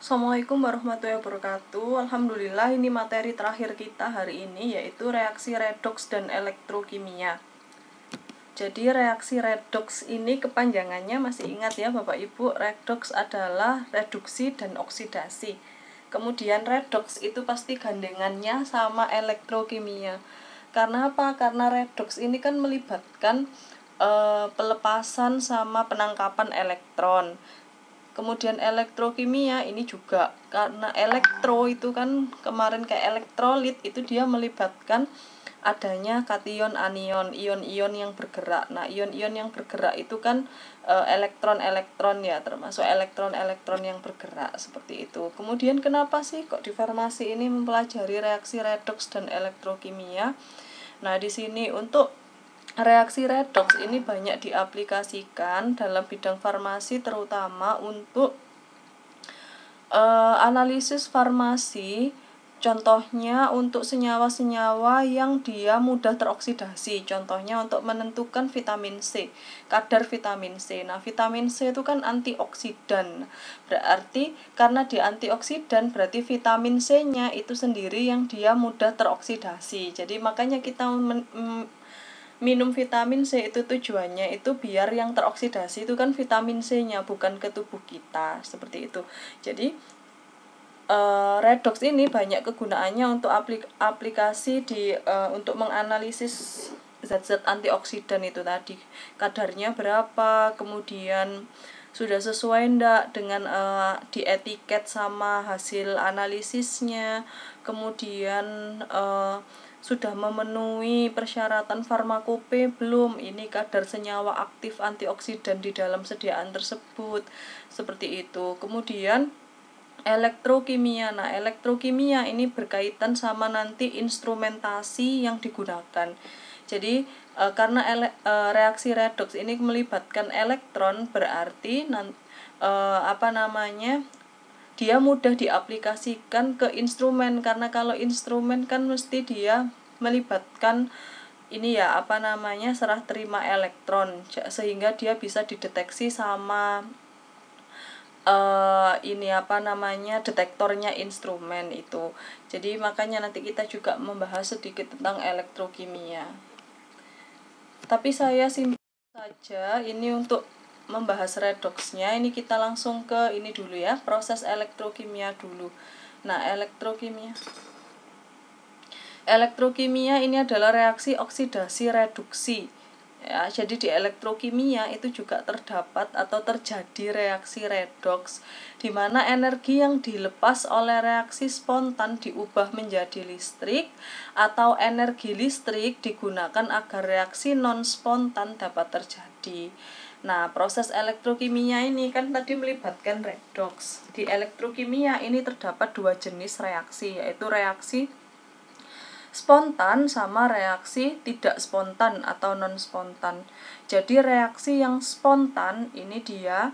Assalamualaikum warahmatullahi wabarakatuh. Alhamdulillah, ini materi terakhir kita hari ini, yaitu reaksi redoks dan elektrokimia. Jadi reaksi redoks ini kepanjangannya masih ingat ya Bapak Ibu, redoks adalah reduksi dan oksidasi. Kemudian redoks itu pasti gandengannya sama elektrokimia. Karena apa? Karena redoks ini kan melibatkan pelepasan sama penangkapan elektron. Kemudian elektrokimia ini juga, karena elektro itu kan kemarin kayak elektrolit, itu dia melibatkan adanya kation anion, ion-ion yang bergerak. Nah, ion-ion yang bergerak itu kan elektron-elektron ya, termasuk elektron-elektron yang bergerak seperti itu. Kemudian kenapa sih kok di farmasi ini mempelajari reaksi redoks dan elektrokimia? Nah, di sini untuk reaksi redoks ini banyak diaplikasikan dalam bidang farmasi, terutama untuk analisis farmasi. Contohnya untuk senyawa-senyawa yang dia mudah teroksidasi. Contohnya untuk menentukan vitamin C, kadar vitamin C. Nah, vitamin C itu kan antioksidan. Berarti karena dia antioksidan, berarti vitamin C-nya itu sendiri yang dia mudah teroksidasi. Jadi makanya kita minum vitamin C itu tujuannya itu biar yang teroksidasi itu kan vitamin C-nya, bukan ke tubuh kita, seperti itu. Jadi redoks ini banyak kegunaannya untuk aplikasi untuk menganalisis zat-zat antioksidan itu tadi, kadarnya berapa, kemudian sudah sesuai enggak dengan di etiket sama hasil analisisnya, kemudian sudah memenuhi persyaratan farmakope belum, ini kadar senyawa aktif antioksidan di dalam sediaan tersebut, seperti itu. Kemudian elektrokimia. Nah, elektrokimia ini berkaitan sama nanti instrumentasi yang digunakan. Jadi karena reaksi redoks ini melibatkan elektron, berarti dia mudah diaplikasikan ke instrumen, karena kalau instrumen kan mesti dia melibatkan serah terima elektron, sehingga dia bisa dideteksi sama detektornya instrumen itu. Jadi makanya nanti kita juga membahas sedikit tentang elektrokimia. Tapi saya simpel saja ini untuk membahas redoksnya. Ini kita langsung ke ini dulu ya, proses elektrokimia dulu. Nah, elektrokimia ini adalah reaksi oksidasi reduksi. Ya, jadi di elektrokimia itu juga terdapat atau terjadi reaksi redoks, di mana energi yang dilepas oleh reaksi spontan diubah menjadi listrik, atau energi listrik digunakan agar reaksi non-spontan dapat terjadi. Nah, proses elektrokimia ini kan tadi melibatkan redoks. Di elektrokimia ini terdapat dua jenis reaksi, yaitu reaksi spontan sama reaksi tidak spontan atau non-spontan. Jadi reaksi yang spontan ini dia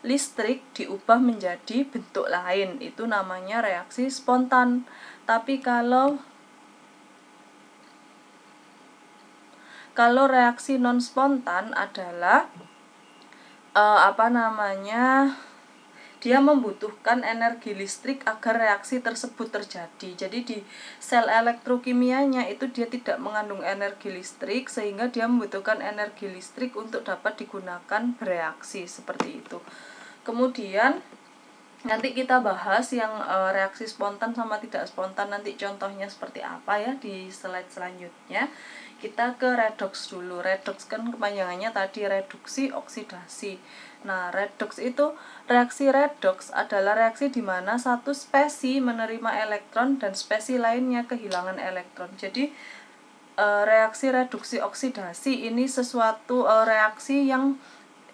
listrik diubah menjadi bentuk lain, itu namanya reaksi spontan. Tapi kalau reaksi non-spontan adalah dia membutuhkan energi listrik agar reaksi tersebut terjadi. Jadi di sel elektrokimianya itu dia tidak mengandung energi listrik, sehingga dia membutuhkan energi listrik untuk dapat digunakan bereaksi, seperti itu. Kemudian nanti kita bahas yang reaksi spontan sama tidak spontan, nanti contohnya seperti apa ya di slide selanjutnya. Kita ke redoks dulu. Redoks kan kepanjangannya tadi reduksi oksidasi. Nah, redoks itu, reaksi redoks adalah reaksi di mana satu spesi menerima elektron dan spesi lainnya kehilangan elektron. Jadi reaksi reduksi oksidasi ini sesuatu reaksi yang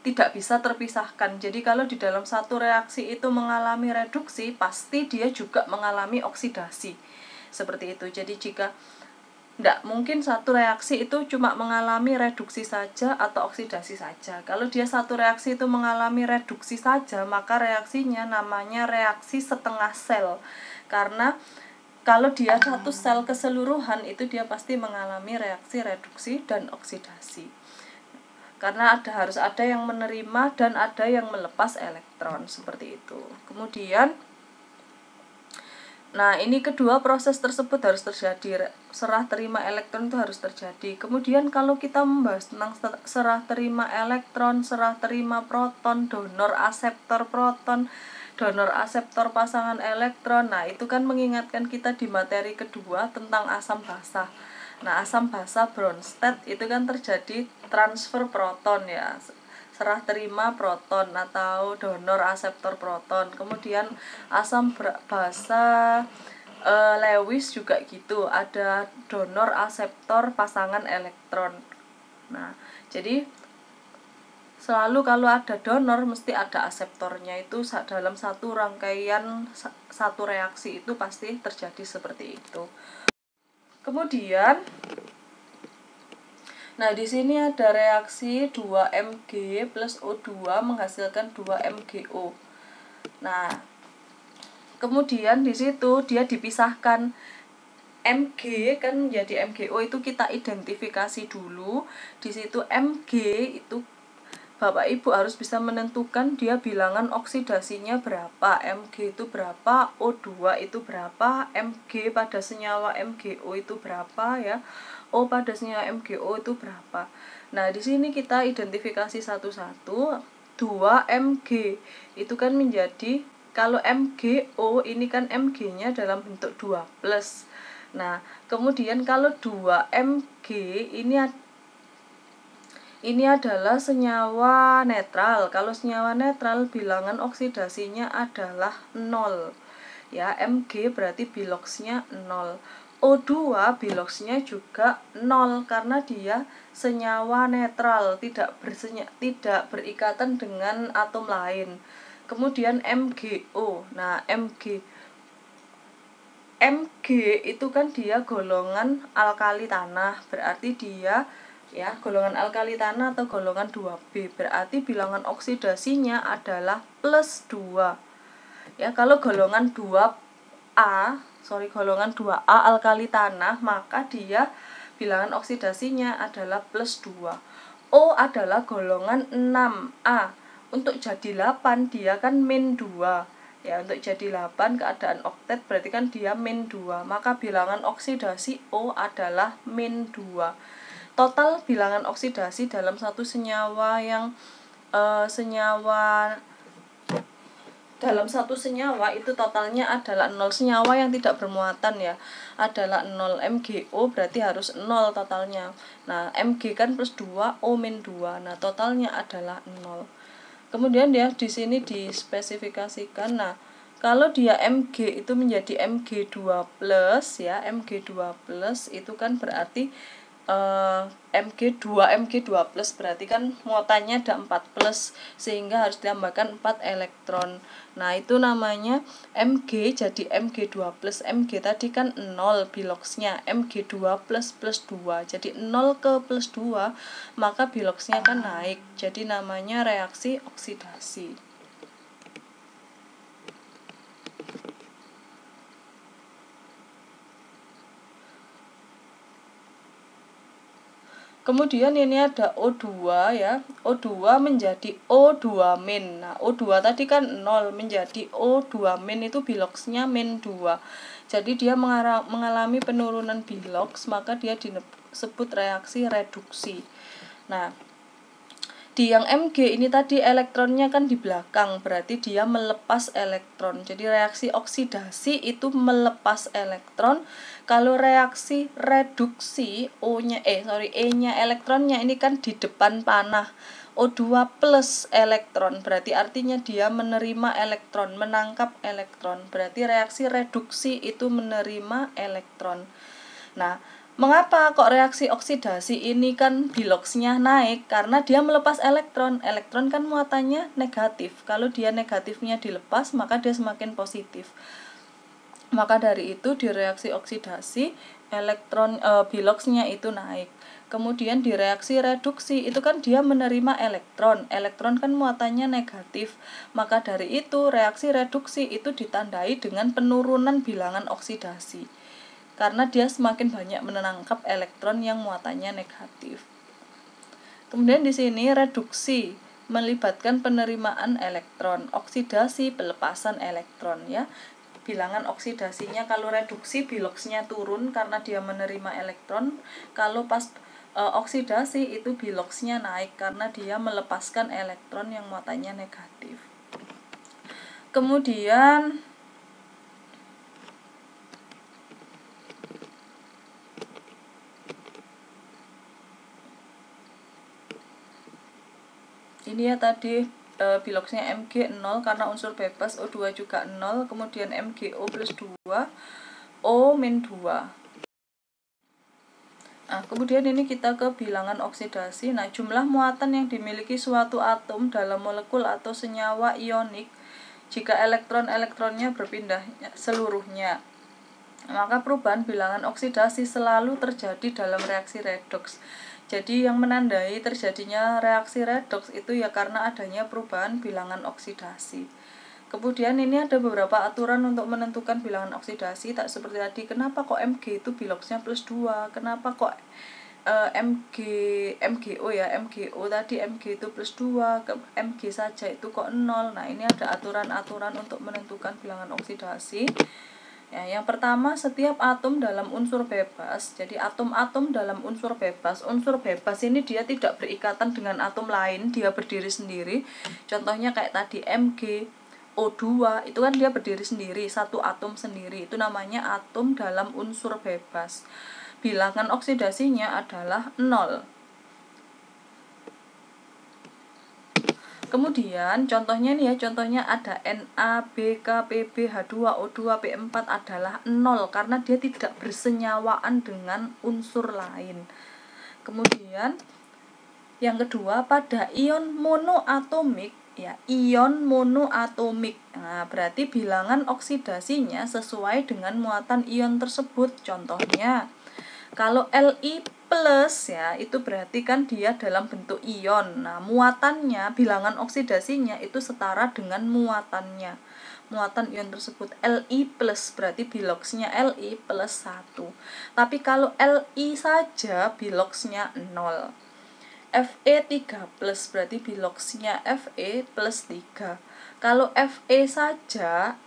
tidak bisa terpisahkan. Jadi kalau di dalam satu reaksi itu mengalami reduksi, pasti dia juga mengalami oksidasi. Seperti itu. Jadi jika tidak mungkin satu reaksi itu cuma mengalami reduksi saja atau oksidasi saja. Kalau dia satu reaksi itu mengalami reduksi saja, maka reaksinya namanya reaksi setengah sel. Karena kalau dia satu sel keseluruhan, itu dia pasti mengalami reaksi reduksi dan oksidasi. Karena harus ada yang menerima dan ada yang melepas elektron, seperti itu. Kemudian Nah, ini kedua proses tersebut harus terjadi, serah terima elektron itu harus terjadi. Kemudian kalau kita membahas tentang serah terima elektron, serah terima proton, donor aseptor proton, donor aseptor pasangan elektron. Nah, itu kan mengingatkan kita di materi kedua tentang asam basa. Nah, asam basa Bronsted itu kan terjadi transfer proton ya, serah terima proton atau donor aseptor proton. Kemudian asam basa Lewis juga gitu, ada donor aseptor pasangan elektron. Nah, jadi selalu kalau ada donor mesti ada aseptornya, itu dalam satu rangkaian satu reaksi itu pasti terjadi seperti itu. Kemudian nah, di sini ada reaksi 2Mg plus O2 menghasilkan 2MgO. Nah, kemudian di situ dia dipisahkan. Mg kan menjadi MgO itu kita identifikasi dulu. Di situ Mg itu Bapak Ibu harus bisa menentukan dia bilangan oksidasinya berapa. Mg itu berapa, O2 itu berapa, Mg pada senyawa MgO itu berapa ya. O pada senyawa MgO itu berapa. Nah, di sini kita identifikasi satu-satu. 2Mg itu kan menjadi, kalau MgO ini kan Mg-nya dalam bentuk 2+. Nah, kemudian kalau 2Mg ini adalah senyawa netral. Kalau senyawa netral bilangan oksidasinya adalah 0. Ya, Mg berarti biloxnya 0. O2 biloxnya juga 0 karena dia senyawa netral, tidak berikatan dengan atom lain. Kemudian MgO. Nah, Mg itu kan dia golongan alkali tanah, berarti dia ya golongan alkali tanah atau golongan 2B, berarti bilangan oksidasinya adalah +2. Ya, kalau golongan 2A alkali tanah, maka dia bilangan oksidasinya adalah +2. O adalah golongan 6A. Untuk jadi 8 dia kan -2. Ya, untuk jadi 8 keadaan oktet berarti kan dia -2. Maka bilangan oksidasi O adalah -2. Total bilangan oksidasi dalam satu senyawa yang dalam satu senyawa itu totalnya adalah 0. Senyawa yang tidak bermuatan ya adalah 0. MgO berarti harus 0 totalnya. Nah, Mg kan +2, O -2. Nah, totalnya adalah 0. Kemudian dia di sini dispesifikasikan. Nah, kalau dia Mg itu menjadi Mg2+ ya, Mg2+ itu kan berarti Mg2 berarti kan muatannya ada 4+, sehingga harus ditambahkan 4 elektron. Nah, itu namanya Mg jadi Mg2+. Mg tadi kan 0 biloxnya, Mg2+ +2. Jadi 0 ke +2, maka biloxnya kan naik. Jadi namanya reaksi oksidasi. Kemudian ini ada O2 ya. O2 menjadi O2-. Nah, O2 tadi kan 0 menjadi O2- itu biloxnya -2. Jadi dia mengalami penurunan bilox, maka dia disebut reaksi reduksi. Nah, di yang Mg ini tadi elektronnya kan di belakang, berarti dia melepas elektron. Jadi reaksi oksidasi itu melepas elektron. Kalau reaksi reduksi E-nya elektronnya ini kan di depan panah. O2+ elektron, berarti artinya dia menerima elektron, menangkap elektron. Berarti reaksi reduksi itu menerima elektron. Nah, mengapa kok reaksi oksidasi ini kan biloxnya naik? Karena dia melepas elektron. Elektron kan muatannya negatif. Kalau dia negatifnya dilepas, maka dia semakin positif. Maka dari itu di reaksi oksidasi biloxnya itu naik. Kemudian di reaksi reduksi itu kan dia menerima elektron. Elektron kan muatannya negatif. Maka dari itu reaksi reduksi itu ditandai dengan penurunan bilangan oksidasi, karena dia semakin banyak menangkap elektron yang muatannya negatif. Kemudian di sini reduksi melibatkan penerimaan elektron, oksidasi pelepasan elektron ya. bilangan oksidasinya. Kalau reduksi biloxnya turun karena dia menerima elektron, kalau pas oksidasi itu biloxnya naik karena dia melepaskan elektron yang muatannya negatif. Kemudian ini ya tadi biloxnya Mg 0 karena unsur bebas, O2 juga 0, kemudian MgO plus 2, O min 2. Nah, kemudian ini kita ke bilangan oksidasi. Nah, jumlah muatan yang dimiliki suatu atom dalam molekul atau senyawa ionik jika elektron-elektronnya berpindah seluruhnya. Maka perubahan bilangan oksidasi selalu terjadi dalam reaksi redoks. Jadi yang menandai terjadinya reaksi redoks itu ya karena adanya perubahan bilangan oksidasi. Kemudian ini ada beberapa aturan untuk menentukan bilangan oksidasi, tak seperti tadi. Kenapa kok Mg itu biloxnya plus 2? Kenapa kok MgO tadi Mg itu plus 2, Mg saja itu kok 0. Nah, ini ada aturan-aturan untuk menentukan bilangan oksidasi. Ya, yang pertama, setiap atom dalam unsur bebas. Jadi atom-atom dalam unsur bebas ini dia tidak berikatan dengan atom lain, dia berdiri sendiri. Contohnya kayak tadi MgO2 itu kan dia berdiri sendiri, satu atom sendiri. Itu namanya atom dalam unsur bebas. Bilangan oksidasinya adalah 0. Kemudian contohnya nih ya, contohnya ada NaBK PbH2O2 P4 adalah 0 karena dia tidak bersenyawaan dengan unsur lain. Kemudian yang kedua, pada ion monoatomik ya, ion monoatomik. Nah, berarti bilangan oksidasinya sesuai dengan muatan ion tersebut. Contohnya kalau Li plus ya, itu berarti kan dia dalam bentuk ion. Nah, muatannya, bilangan oksidasinya itu setara dengan muatannya. Muatan ion tersebut Li plus berarti biloxnya Li plus 1. Tapi kalau Li saja biloxnya 0. Fe3 plus berarti biloxnya Fe plus 3. Kalau Fe saja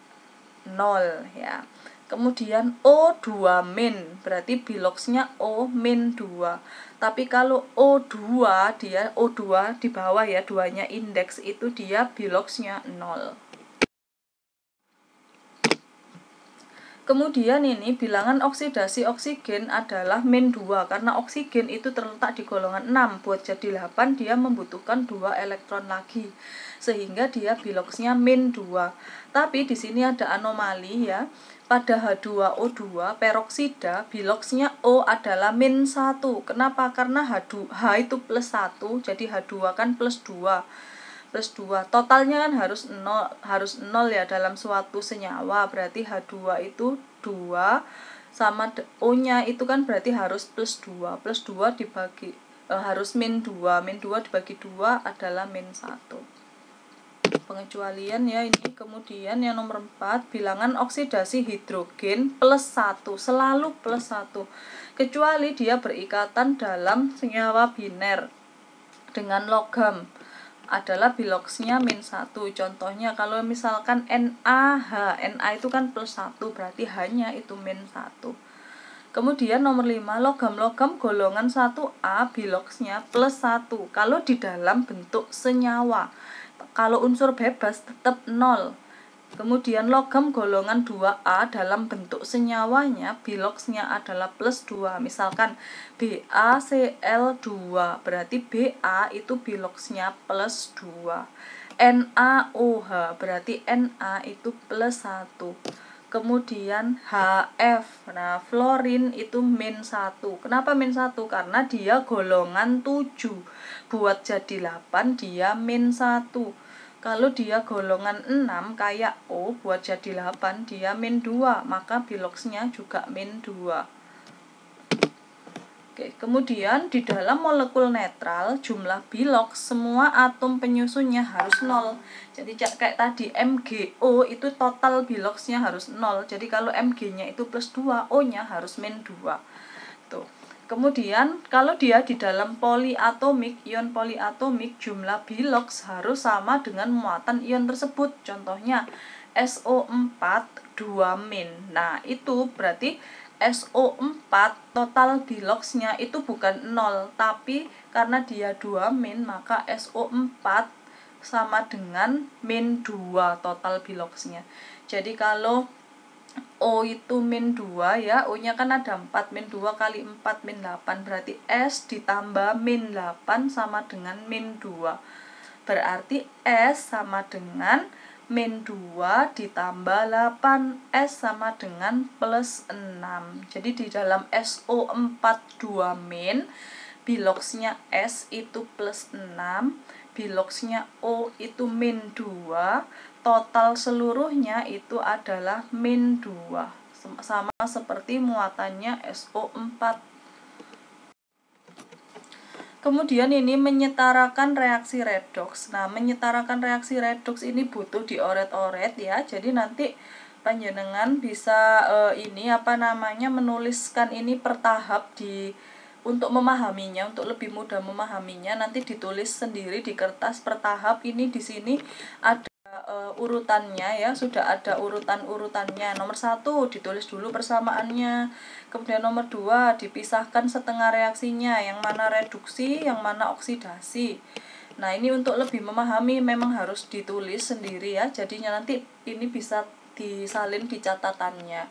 0 ya. Kemudian O2 min berarti biloxnya O min 2. Tapi kalau O2 dia O2 di bawah ya, 2-nya indeks itu dia biloxnya 0. Kemudian ini bilangan oksidasi oksigen adalah min 2 karena oksigen itu terletak di golongan 6. Buat jadi 8 dia membutuhkan 2 elektron lagi. Sehingga dia biloxnya min 2. Tapi di sini ada anomali ya. Pada H2O2 peroksida biloxnya O adalah min 1. Kenapa? Karena H itu plus 1, jadi H2 kan plus 2. Plus 2. Totalnya kan harus 0 ya dalam suatu senyawa. Berarti H2 itu 2 sama O-nya itu kan berarti harus plus 2. Plus 2 dibagi harus min 2. Min 2 dibagi 2 adalah min 1. Pengecualian ya ini. Kemudian yang nomor 4, bilangan oksidasi hidrogen plus 1, selalu plus 1 kecuali dia berikatan dalam senyawa biner dengan logam adalah biloxnya min 1. Contohnya kalau misalkan NaH, Na itu kan plus 1 berarti H-nya itu min 1. Kemudian nomor 5, logam-logam golongan 1A biloxnya plus 1 kalau di dalam bentuk senyawa. Kalau unsur bebas tetap 0. Kemudian logam golongan 2A dalam bentuk senyawanya biloxnya adalah plus 2. Misalkan BaCl2 berarti Ba itu biloxnya plus 2. NaOH berarti Na itu plus 1. Kemudian HF, nah fluorin itu min 1. Kenapa min 1? Karena dia golongan 7. Buat jadi 8 dia min 1. Kalau dia golongan 6 kayak O buat jadi 8 dia min 2. Maka biloxnya juga min 2. Oke, kemudian di dalam molekul netral jumlah bilox semua atom penyusunnya harus 0. Jadi kayak tadi MgO itu total biloxnya harus 0. Jadi kalau Mg-nya itu plus 2, O-nya harus min 2. Tuh. Kemudian kalau dia di dalam poliatomik, ion poliatomik jumlah bilox harus sama dengan muatan ion tersebut. Contohnya SO4 2-. Nah, itu berarti SO4 total biloxnya itu bukan 0, tapi karena dia 2-, maka SO4 sama dengan -2 total biloxnya. Jadi kalau O itu -2 ya, O-nya kan ada 4, -2 kali 4 -8, berarti S ditambah -8 sama dengan -2. Berarti S sama dengan -2 ditambah 8, S sama dengan +6. Jadi di dalam SO4 2-, biloxnya S itu +6, biloxnya O itu -2, total seluruhnya itu adalah -2. Sama seperti muatannya SO4. Kemudian ini menyetarakan reaksi redoks. Nah, menyetarakan reaksi redoks ini butuh dioret-oret ya. Jadi nanti panjenengan bisa menuliskan ini per tahap untuk memahaminya, untuk lebih mudah memahaminya. Nanti ditulis sendiri di kertas per tahap. Ini di sini ada urutannya ya, sudah ada urutan-urutannya. Nomor 1 ditulis dulu persamaannya, kemudian nomor 2 dipisahkan setengah reaksinya, yang mana reduksi, yang mana oksidasi. Nah, ini untuk lebih memahami memang harus ditulis sendiri ya, jadinya nanti ini bisa disalin di catatannya.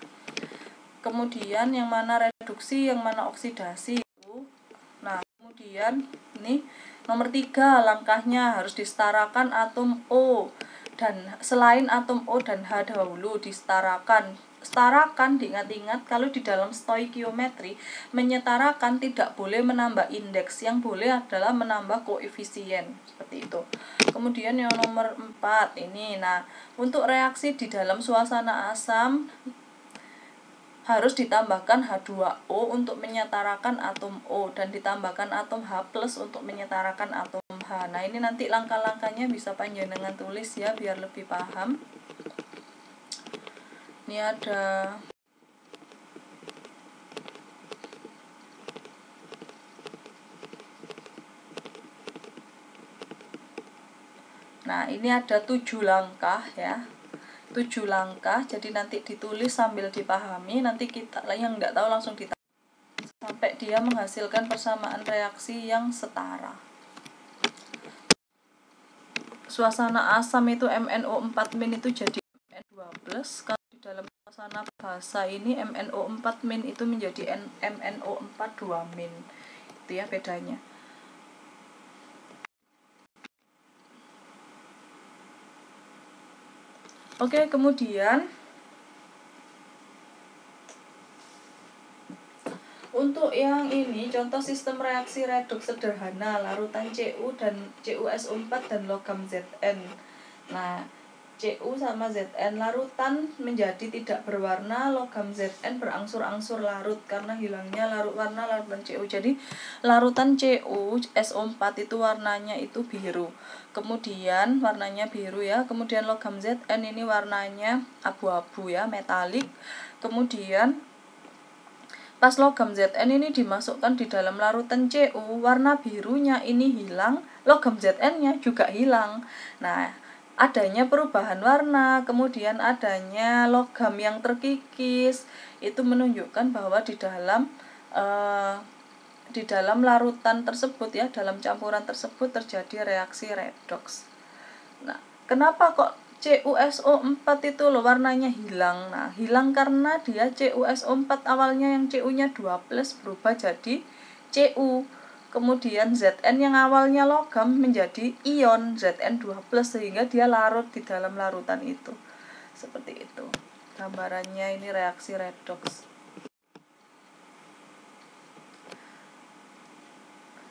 Kemudian yang mana reduksi, yang mana oksidasi. Nah, kemudian ini nomor 3 langkahnya harus disetarakan atom O, dan selain atom O dan H dahulu disetarakan. Setarakan, diingat-ingat kalau di dalam stoikiometri menyetarakan tidak boleh menambah indeks, yang boleh adalah menambah koefisien, seperti itu. Kemudian yang nomor 4 ini, nah untuk reaksi di dalam suasana asam harus ditambahkan H2O untuk menyetarakan atom O, dan ditambahkan atom H+ untuk menyetarakan atom H. Nah, ini nanti langkah-langkahnya bisa panjenengan tulis ya biar lebih paham. Ini ada Nah, ini ada 7 langkah ya. 7 langkah, jadi nanti ditulis sambil dipahami, nanti kita yang nggak tahu langsung kita sampai dia menghasilkan persamaan reaksi yang setara. Suasana asam itu MnO4- itu jadi Mn2+, kalau di dalam suasana basa ini MnO4- itu menjadi MnO4 2-. Itu ya bedanya. Oke, kemudian untuk yang ini contoh sistem reaksi redoks sederhana larutan Cu dan CuSO4 dan logam Zn. Nah, Cu sama Zn larutan menjadi tidak berwarna, logam Zn berangsur-angsur larut karena hilangnya warna larutan Cu. Jadi larutan CuSO4 itu warnanya itu biru. Kemudian warnanya biru ya. Kemudian logam Zn ini warnanya abu-abu ya, metalik. Kemudian pas logam Zn ini dimasukkan di dalam larutan Cu, warna birunya ini hilang, logam Zn-nya juga hilang. Nah, adanya perubahan warna, kemudian adanya logam yang terkikis, itu menunjukkan bahwa di dalam larutan tersebut ya, dalam campuran tersebut terjadi reaksi redoks. Nah, kenapa kok CuSO4 itu loh warnanya hilang? Nah, hilang karena dia CuSO4 awalnya yang Cu-nya 2+ berubah jadi Cu. Kemudian Zn yang awalnya logam menjadi ion Zn2+, sehingga dia larut di dalam larutan itu. Seperti itu. Gambarannya ini reaksi redoks.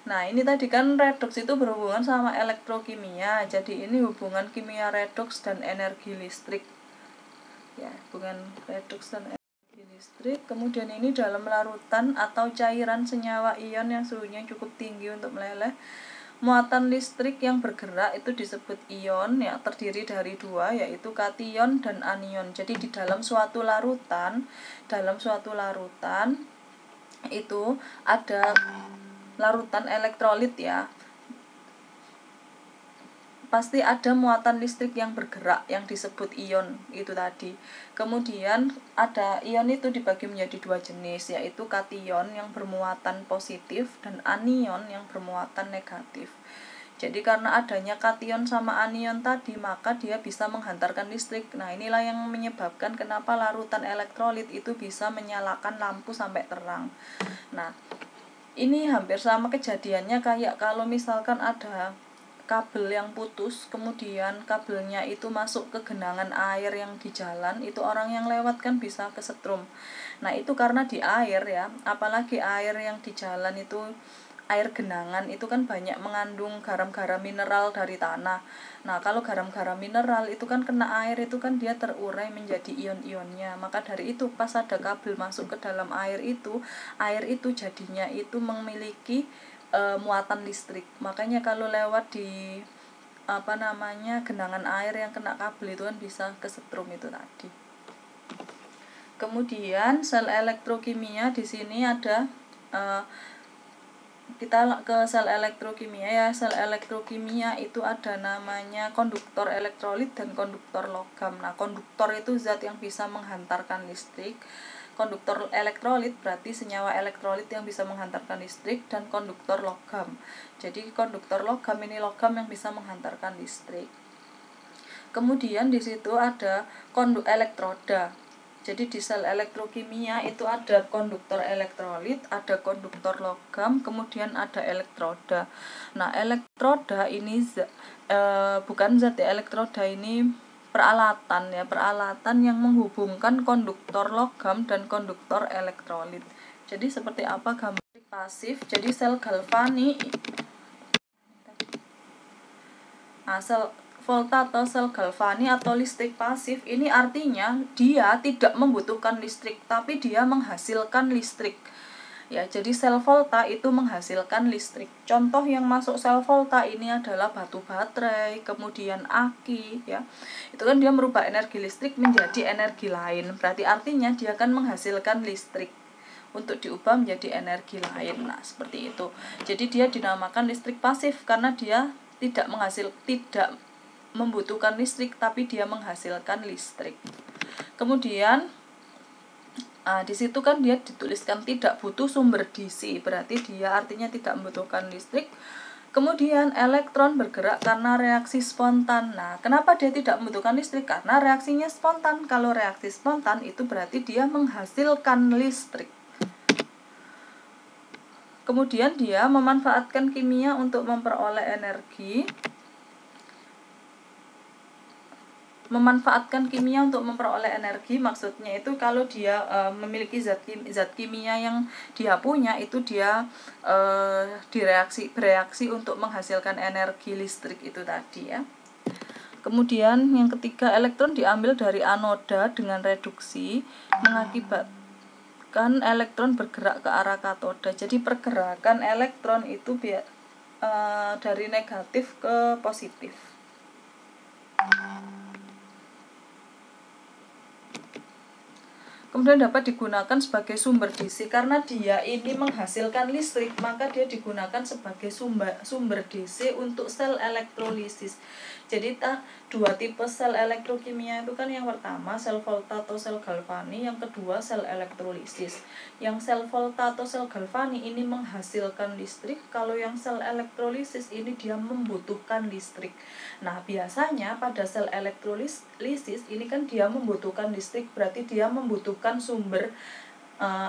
Nah, ini tadi kan redoks itu berhubungan sama elektrokimia. Jadi ini hubungan kimia redoks dan energi listrik. Ya, hubungan redoks dan energi listrik. Kemudian ini dalam larutan atau cairan senyawa ion yang suhunya cukup tinggi untuk meleleh. Muatan listrik yang bergerak itu disebut ion, ya, terdiri dari 2, yaitu kation dan anion. Jadi di dalam suatu larutan itu ada larutan elektrolit ya. pasti ada muatan listrik yang bergerak yang disebut ion itu tadi. Kemudian ada ion itu dibagi menjadi dua jenis, yaitu kation yang bermuatan positif dan anion yang bermuatan negatif. Jadi karena adanya kation sama anion tadi, maka dia bisa menghantarkan listrik. Nah, inilah yang menyebabkan kenapa larutan elektrolit itu bisa menyalakan lampu sampai terang. Nah, ini hampir sama kejadiannya kayak kalau misalkan ada kabel yang putus, kemudian kabelnya itu masuk ke genangan air yang di jalan, itu orang yang lewat kan bisa kesetrum. Nah, itu karena di air ya, apalagi air yang di jalan itu, air genangan itu kan banyak mengandung garam-garam mineral dari tanah. Nah, kalau garam-garam mineral itu kan kena air, itu kan dia terurai menjadi ion-ionnya. Maka dari itu pas ada kabel masuk ke dalam air itu jadinya itu memiliki muatan listrik. Makanya kalau lewat di genangan air yang kena kabel itu kan bisa kesetrum itu tadi. Kemudian sel elektrokimia di sini ada kita ke sel elektrokimia ya. Sel elektrokimia itu ada namanya konduktor elektrolit dan konduktor logam. Nah, konduktor itu zat yang bisa menghantarkan listrik. Konduktor elektrolit berarti senyawa elektrolit yang bisa menghantarkan listrik, dan konduktor logam. Jadi konduktor logam ini logam yang bisa menghantarkan listrik. Kemudian di situ ada elektroda. Jadi di sel elektrokimia itu ada konduktor elektrolit, ada konduktor logam, kemudian ada elektroda. Nah, elektroda ini bukan zat ya, elektroda ini peralatan ya, peralatan yang menghubungkan konduktor logam dan konduktor elektrolit. Jadi seperti apa gambar pasif? Jadi sel galvani, sel volta atau sel galvani atau listrik pasif ini artinya dia tidak membutuhkan listrik, tapi dia menghasilkan listrik. Ya, jadi sel volta itu menghasilkan listrik. Contoh yang masuk sel volta ini adalah batu baterai, kemudian aki ya. Itu kan dia merubah energi listrik menjadi energi lain. Berarti artinya dia akan menghasilkan listrik untuk diubah menjadi energi lain. Nah, seperti itu. Jadi dia dinamakan listrik pasif karena dia tidak membutuhkan listrik, tapi dia menghasilkan listrik. Kemudian di situ kan dia dituliskan tidak butuh sumber DC, berarti dia artinya tidak membutuhkan listrik. Kemudian elektron bergerak karena reaksi spontan. Nah, kenapa dia tidak membutuhkan listrik? Karena reaksinya spontan. Kalau reaksi spontan itu berarti dia menghasilkan listrik. Kemudian dia memanfaatkan kimia untuk memperoleh energi. Memanfaatkan kimia untuk memperoleh energi, maksudnya itu kalau dia memiliki zat kimia yang dia punya, itu dia bereaksi untuk menghasilkan energi listrik itu tadi ya. Kemudian yang ketiga, elektron diambil dari anoda dengan reduksi, mengakibatkan elektron bergerak ke arah katoda. Jadi pergerakan elektron itu dari negatif ke positif. Kemudian dapat digunakan sebagai sumber DC. Karena dia ini menghasilkan listrik, maka dia digunakan sebagai sumber DC untuk sel elektrolisis. Jadi dua tipe sel elektrokimia itu kan, yang pertama sel volta atau sel galvani, yang kedua sel elektrolisis. Yang sel volta atau sel galvani ini menghasilkan listrik, kalau yang sel elektrolisis ini dia membutuhkan listrik. Nah, biasanya pada sel elektrolisis ini kan dia membutuhkan listrik, berarti dia membutuhkan sumber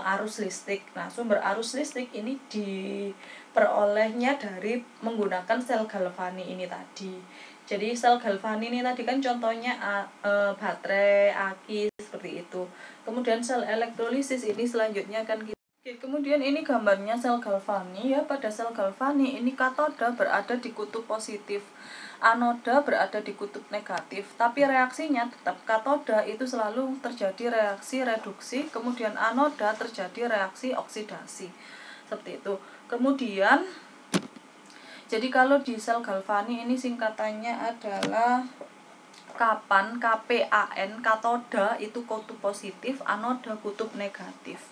arus listrik. Nah, sumber arus listrik ini diperolehnya dari menggunakan sel galvani ini tadi. Jadi sel galvani ini tadi kan contohnya baterai, aki, seperti itu. Kemudian sel elektrolisis ini selanjutnya kan kita. Oke, kemudian ini gambarnya sel galvani ya. Pada sel galvani ini katoda berada di kutub positif, anoda berada di kutub negatif, tapi reaksinya tetap katoda itu selalu terjadi reaksi reduksi, kemudian anoda terjadi reaksi oksidasi. Seperti itu. Kemudian jadi kalau di sel galvani ini singkatannya adalah KAPAN, KPAN, katoda itu kutub positif, anoda kutub negatif.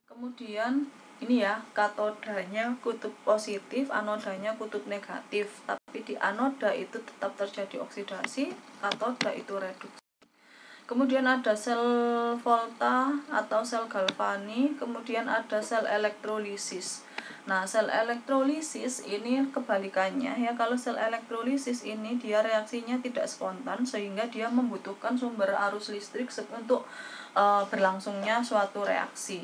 Kemudian ini ya, katodanya kutub positif, anodanya kutub negatif. Tapi di anoda itu tetap terjadi oksidasi, katoda itu reduksi. Kemudian ada sel volta atau sel galvani, kemudian ada sel elektrolisis. Nah, sel elektrolisis ini kebalikannya ya. Kalau sel elektrolisis ini dia reaksinya tidak spontan, sehingga dia membutuhkan sumber arus listrik untuk berlangsungnya suatu reaksi.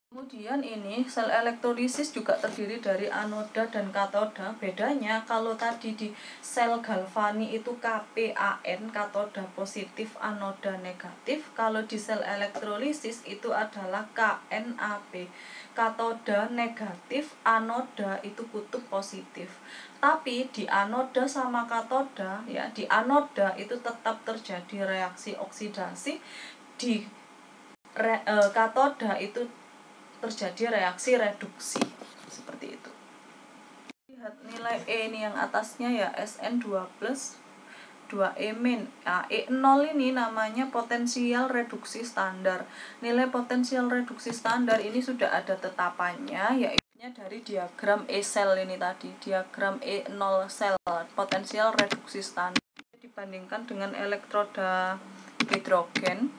Kemudian ini sel elektrolisis juga terdiri dari anoda dan katoda. Bedanya kalau tadi di sel galvani itu KPAN, katoda positif, anoda negatif. Kalau di sel elektrolisis itu adalah KNAP, katoda negatif, anoda itu kutub positif. Tapi di anoda sama katoda ya, di anoda itu tetap terjadi reaksi oksidasi, di katoda itu terjadi reaksi reduksi, seperti itu. Lihat nilai E ini yang atasnya ya, SN2+, 2E-. Nah, E0 ini namanya potensial reduksi standar. Nilai potensial reduksi standar ini sudah ada tetapannya, yaitu dari diagram E-cell ini tadi, diagram E0 sel, potensial reduksi standar dibandingkan dengan elektroda hidrogen.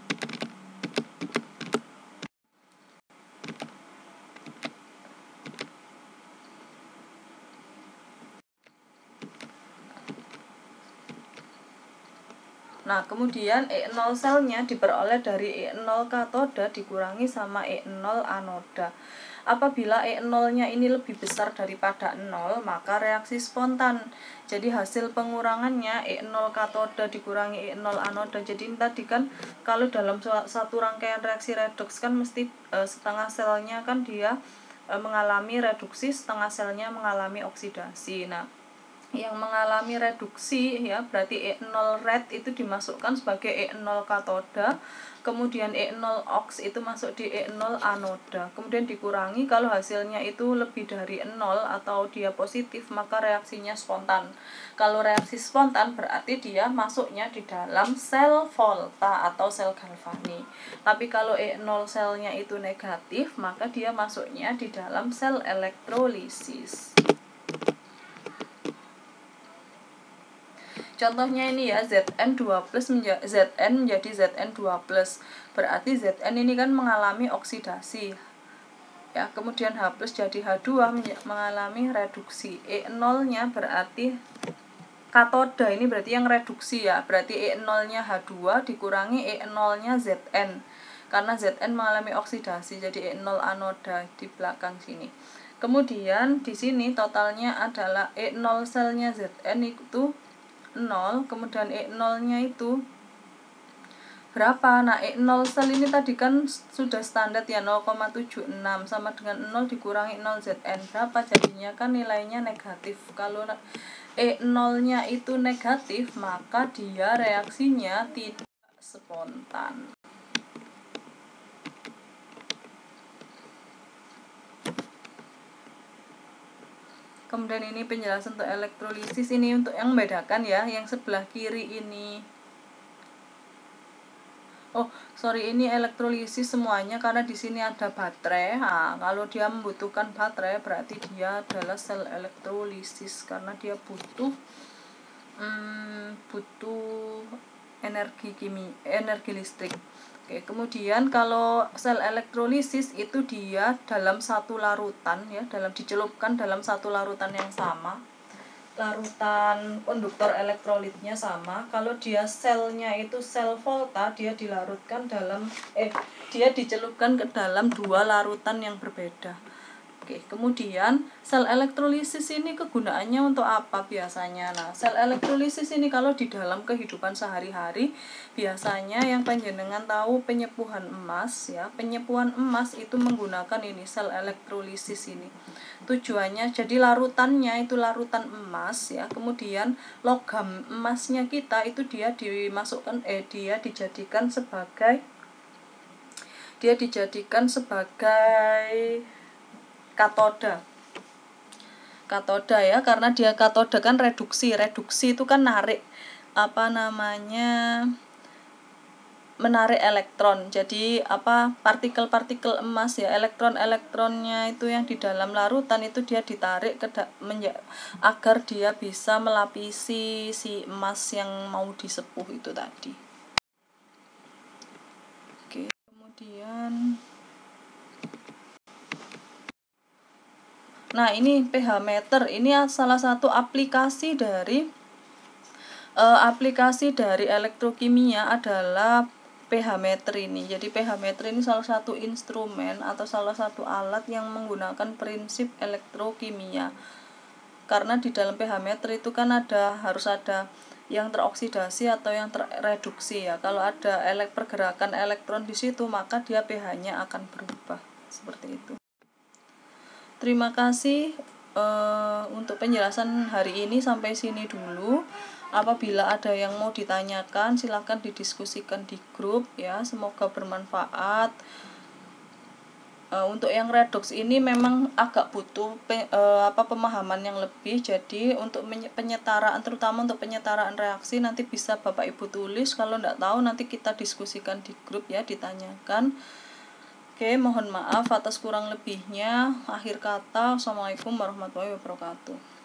Nah, kemudian E0 selnya diperoleh dari E0 katoda dikurangi sama E0 anoda. Apabila E0-nya ini lebih besar daripada 0, maka reaksi spontan. Jadi hasil pengurangannya E0 katoda dikurangi E0 anoda. Jadi tadi kan kalau dalam satu rangkaian reaksi redoks kan mesti setengah selnya kan dia mengalami reduksi, setengah selnya mengalami oksidasi. Nah, yang mengalami reduksi ya berarti E0 red itu dimasukkan sebagai E0 katoda, kemudian E0 ox itu masuk di E0 anoda, kemudian dikurangi. Kalau hasilnya itu lebih dari 0 atau dia positif, maka reaksinya spontan. Kalau reaksi spontan berarti dia masuknya di dalam sel volta atau sel galvani. Tapi kalau E0 selnya itu negatif, maka dia masuknya di dalam sel elektrolisis. Contohnya ini ya, Zn2+ Zn menjadi Zn2+. Berarti Zn ini kan mengalami oksidasi. Ya, kemudian H+ jadi H2 mengalami reduksi. E0-nya berarti katoda ini berarti yang reduksi ya. Berarti E0-nya H2 dikurangi E0-nya Zn. Karena Zn mengalami oksidasi, jadi E0 anoda di belakang sini. Kemudian di sini totalnya adalah E0 selnya Zn itu 0, kemudian E0-nya itu berapa? Nah, E0 sel ini tadi kan sudah standar ya, 0,76 sama dengan 0 dikurangi 0 Zn. Berapa jadinya? Kan nilainya negatif. Kalau E0-nya itu negatif, maka dia reaksinya tidak spontan. Kemudian ini penjelasan untuk elektrolisis, ini untuk yang membedakan ya, yang sebelah kiri ini. Oh, sorry, ini elektrolisis semuanya karena di sini ada baterai. Nah, kalau dia membutuhkan baterai berarti dia adalah sel elektrolisis karena dia butuh energi listrik. Oke, kemudian kalau sel elektrolisis itu dia dalam satu larutan ya, dicelupkan dalam satu larutan yang sama. Larutan konduktor elektrolitnya sama. Kalau dia selnya itu sel volta, dia dia dicelupkan ke dalam dua larutan yang berbeda. Oke, kemudian sel elektrolisis ini kegunaannya untuk apa biasanya? Nah, sel elektrolisis ini kalau di dalam kehidupan sehari-hari biasanya yang panjenengan tahu penyepuhan emas ya. Penyepuhan emas itu menggunakan ini sel elektrolisis ini. Tujuannya jadi larutannya itu larutan emas ya. Kemudian logam emasnya kita itu dia dijadikan sebagai katoda ya, karena dia katoda kan reduksi itu kan narik menarik elektron. Jadi partikel-partikel emas ya, elektron-elektronnya itu yang di dalam larutan itu dia ditarik agar dia bisa melapisi si emas yang mau disepuh itu tadi. Oke, kemudian nah ini pH meter, ini salah satu aplikasi dari elektrokimia adalah pH meter ini. Jadi pH meter ini salah satu instrumen atau salah satu alat yang menggunakan prinsip elektrokimia. Karena di dalam pH meter itu kan harus ada yang teroksidasi atau yang terreduksi ya. Kalau ada pergerakan elektron di situ, maka dia pH-nya akan berubah seperti itu. Terima kasih untuk penjelasan hari ini, sampai sini dulu. Apabila ada yang mau ditanyakan, silakan didiskusikan di grup ya. Semoga bermanfaat. Untuk yang redox ini memang agak butuh pemahaman yang lebih. Jadi untuk penyetaraan, terutama untuk penyetaraan reaksi, nanti bisa Bapak Ibu tulis. Kalau tidak tahu nanti kita diskusikan di grup ya, ditanyakan. Oke, mohon maaf atas kurang lebihnya. Akhir kata, Assalamualaikum warahmatullahi wabarakatuh.